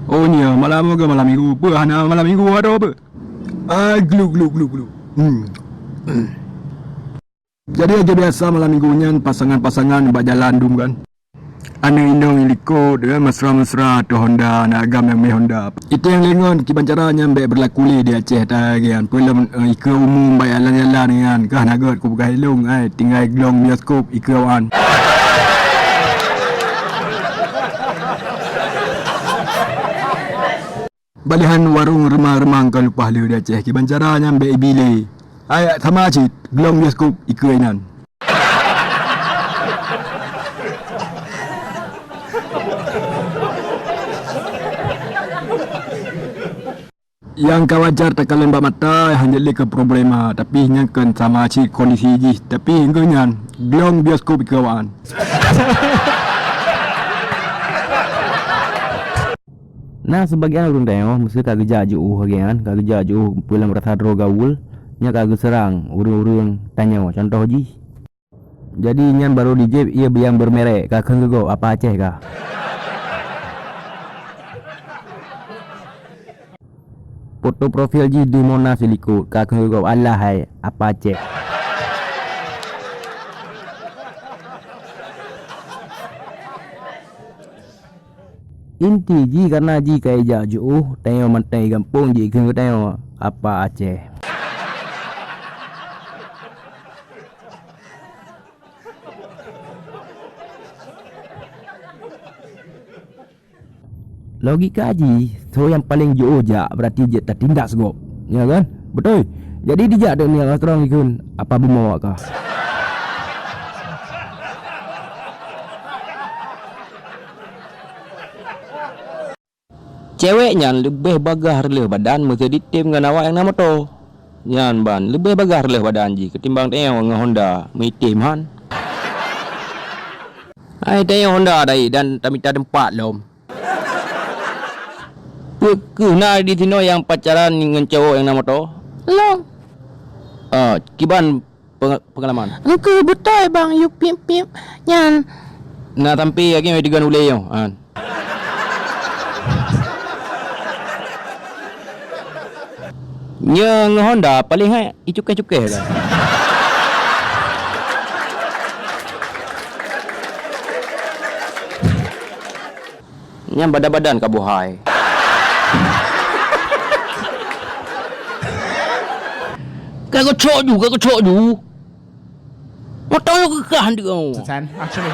Oh ni malam ke malam minggu? Apa hana malam minggu ada apa? Glu. Jadi aja biasa malam minggunya pasangan-pasangan berjalan dum kan. Ana indong iliko dengan mesra-mesra tu Honda nak agam yang me Honda. Itu yang lengon kiban caranya ambek berlaku le di Aceh tagian. Film ika umum baik jalan-jalan kan. Kah nagot ku buka helong tinggal glong bioskop ika wan. Balihan warung remang-remang kalau lupa le di Aceh kiban caranya ambek bile. Sama aja glong bioskop ika inan. Yang kawajar tak kalian mata hanya ke problema tapi nyakan sama cik kondisi ji tapi hingga glong bioskop kawan. Nah sebagian orang tengok mesti kagak jauh kan kagak jauh pulang merasa gaul nya kagak serang urung-urung tanya contoh ji. Jadi nyan baru DJ ia yang bermerek kagak go apa Aceh kah? Foto profil ji di Monas siliko kakak kau Allah hai apa Aceh. Inti ji karena ji kai jauh tengok mantai kampung ji kau tengok apa Aceh. Logika ji, so yang paling jauh je berarti je tak tindak segop. Ya kan? Betul. Jadi dia ada ni orang ikun apa bimo kah? Ceweknya lebih bagar le badan mesti ditim dengan awak yang nama tu. Nyan ban lebih bagar le badan ji ketimbang tengok dengan Honda mitim han. Ai tengok Honda dai dan tak minta tempat lom. Kena di sini yang pacaran dengan cowok yang nama tu? Long. Kiban pengalaman. Engkau betul bang, you pimp. Nyan. Nak tampi lagi mai digan ulei yo. Nya Honda paling hai icukai-cukai kan. Nya badan-badan kabuhai. Kau cok ju. Motor yo kekah dia. Actually.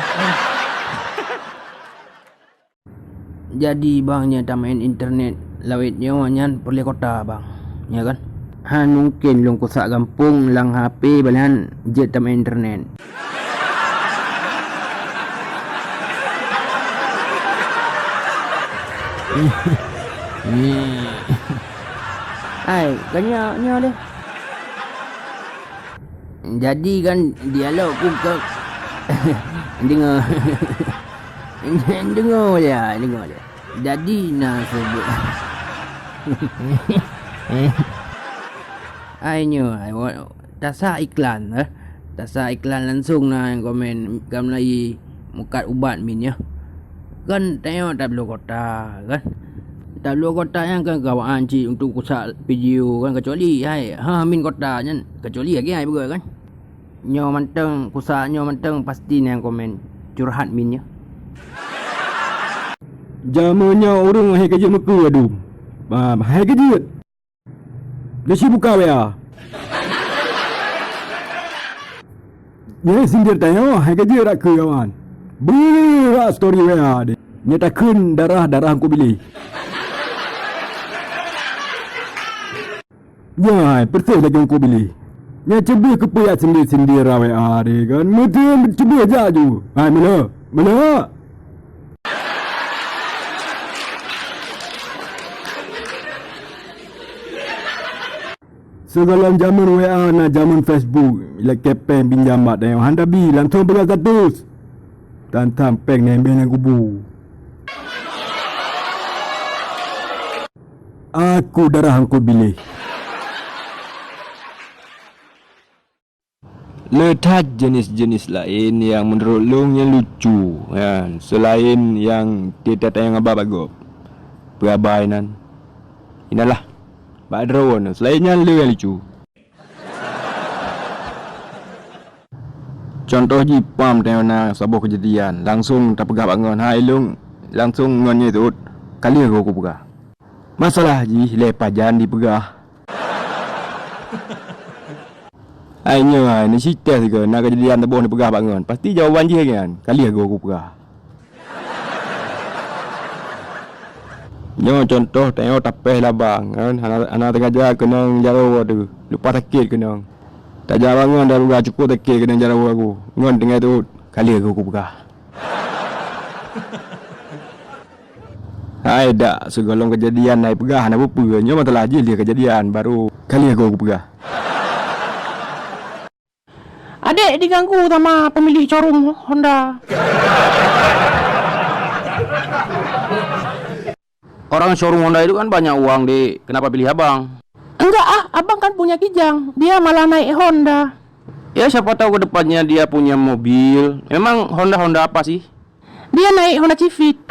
Jadi bangnya tak main internet lawitnya nyan perli kota bang. Ya kan? Han mungkin long kusak kampung lang HP balian jet tak main internet. Ai, kanya deh. Jadi kan dialog ku ke dengar. dengar je. Jadi nak sebut. Tasa iklan Tasa iklan langsung yang komen kam lagi mukat ubat min ya. Kan tengok tak perlu kota kan. Tak perlu kota yang kan kawan cik untuk kusak video kan kecuali min kota kan kecuali lagi bergerak kan. Nyo manteng kusak nyo manteng pasti yang komen curhat min ya. Jamannya orang hai kerja muka aduh. Hai kerja. Dia buka ya. Dia sindir tanya hai kerja rak ke kawan. Berat story ya dia. Nya takun darah aku pilih. Ya, persis lagi aku pilih. Nya cuba kepayat sendiri-sendiri WA dia kan. Mesti cuba aja tu. Hai mula. Segala zaman WA na zaman Facebook. Bila kepen pinjam mak dia. Handa bi langsung pegang 100. Dan tampeng nembel yang kubu. Aku darah aku pilih. Letak jenis-jenis lain yang menurut long yang lucu kan. Selain yang kita tayang abah bagus. Berabai nan. Inilah. Badron selainnya lu yang lucu. Contoh jipam tengok sebuah kejadian langsung tak pegah bangun. Hai lung langsung ngonnya tu kali aku pegah. Masalah ji lepas jangan dipegah. Ainya ni cerita ke nak kejadian teboh ni pegah bangun. Pasti jawapan je kan. Kali aku pegah. Nyo contoh tengok tapeh lah bang kan. Anak tengah jalan kena jaro tu. Lupa takit kena. Tak jalan bangun dah luar cukup takit kena jaro aku. Ngon tengah tu kali aku pegah. Hai dak segolong kejadian naik pegah nak apa. Nyo masalah je dia kejadian baru kali aku pegah. Adik diganggu sama pemilik showroom Honda. Orang showroom Honda itu kan banyak uang, Dik. Kenapa pilih abang? Enggak abang kan punya kijang. Dia malah naik Honda. Ya siapa tahu ke depannya dia punya mobil. Memang Honda apa sih? Dia naik Honda Civic.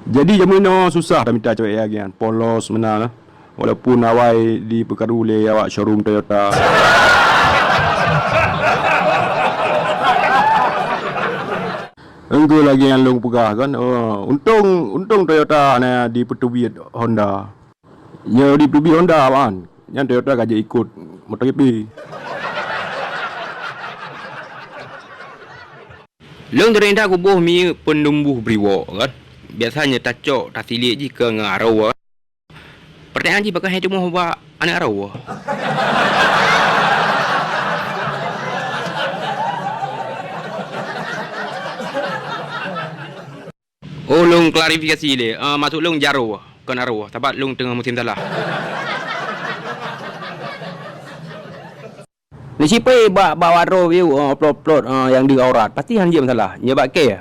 Jadi jamu no susah dah minta cewek lagi kan. Polos menang lah. Walaupun awai di perkara oleh awak showroom Toyota. Engkau lagi yang long pegah kan. Untung Toyota ni di petubi Honda. Nya di petubi Honda kan. Yang Toyota gajah ikut MotoGP. Long terendah kubuh mi penumbuh beriwak kan. Biasanya tak cok, tak silik je ke ngarau. Pertanyaan je pakai cuma buat anak arau. Oh, long klarifikasi le. Masuk long jaro kan arau. Sebab long tengah musim salah. Ni siapa bawa waro view upload yang di aurat. Pasti hanya masalah. Nya bak ke.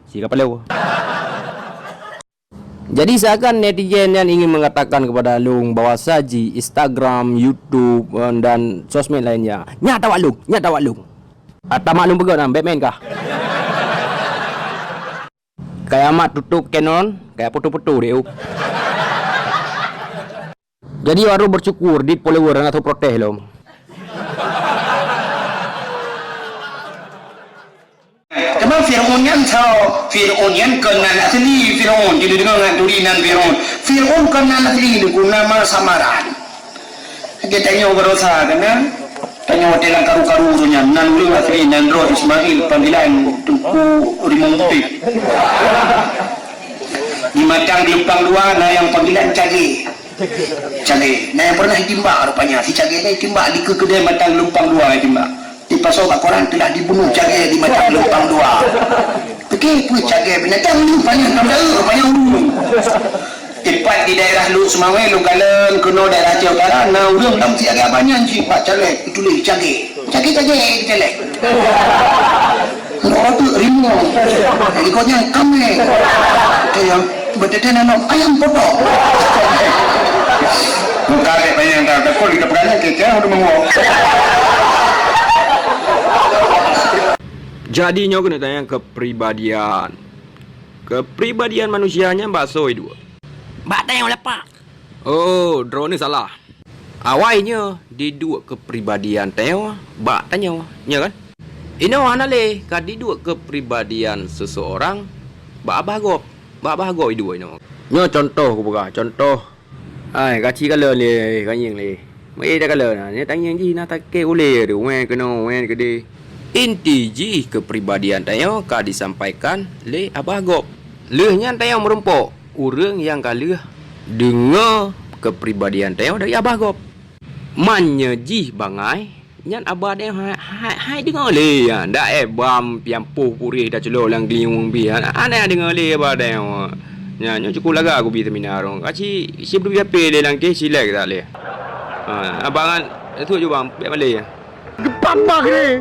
Si kapal lew. Jadi seakan netizen yang ingin mengatakan kepada Long bahawa saji Instagram, YouTube dan sosmed lainnya. Nyata wak Long. Atau maklum pegang Batman kah? Kayak amat tutup Canon, kayak foto-foto dia. Jadi baru bersyukur di follower atau protes lo. Tapi Fir'aun yang tahu Fir'aun yang kenal asli Fir'aun jadi dengan turunan Fir'aun. Fir'aun kenal asli dengan nama samaran. Kita tanya berosa kan? Tanya hotel yang karu-karu tu nya nan ulu asli nan roh Ismail panggilan tuku rimongpik. Di Matang di Lempang 2 nah yang panggilan Cage. Nah yang pernah ditimbak rupanya si Cage ni timbak di kedai Matang Lempang 2 timbak. Di pasal Bakoran telah dibunuh Cage di Matang Lempang 2. Fikir apa Cage binatang ni banyak rupanya urung. Tepat di daerah Lu Semawai, Lu Galen, kena daerah Aceh Utara, nah urung dalam si agak banyak si Pak Calek, itulah Cage, Calek. Orang tu rimau, ikutnya kami, yang berdetan anak ayam potong. Bukan banyak yang tak kau di depan kita udah menguap. Jadinya kena tanya kepribadian manusianya bakso itu. Bak tanya lepak. Oh, drone ni salah. Awalnya di dua kepribadian tanya, bak tanya, ya kan? Ino anale kadi dua kepribadian seseorang, bak bahagop itu ino. Nyo contoh aku buka, contoh. Ai kaci kala le, kanyeng le. Mai dah kala nah, ni tanya ji nak tak ke boleh tu, wen kede. Inti ji kepribadian tanya ka disampaikan le abahagop. Lehnya tanya merumpok. Orang yang kalah dengar kepribadian teo dari abah gop. Manya ji bangai nyan abah dia hai dengar le ya. Ndak bam piampuh purih dah celok lang gliung bi. Ana dengar le abah dia. Nya cukup laga aku bi seminar. Kaci si beri apa le lang ke silek tak le. Abangan tu je bang biar malay ya. Gepam bah ni.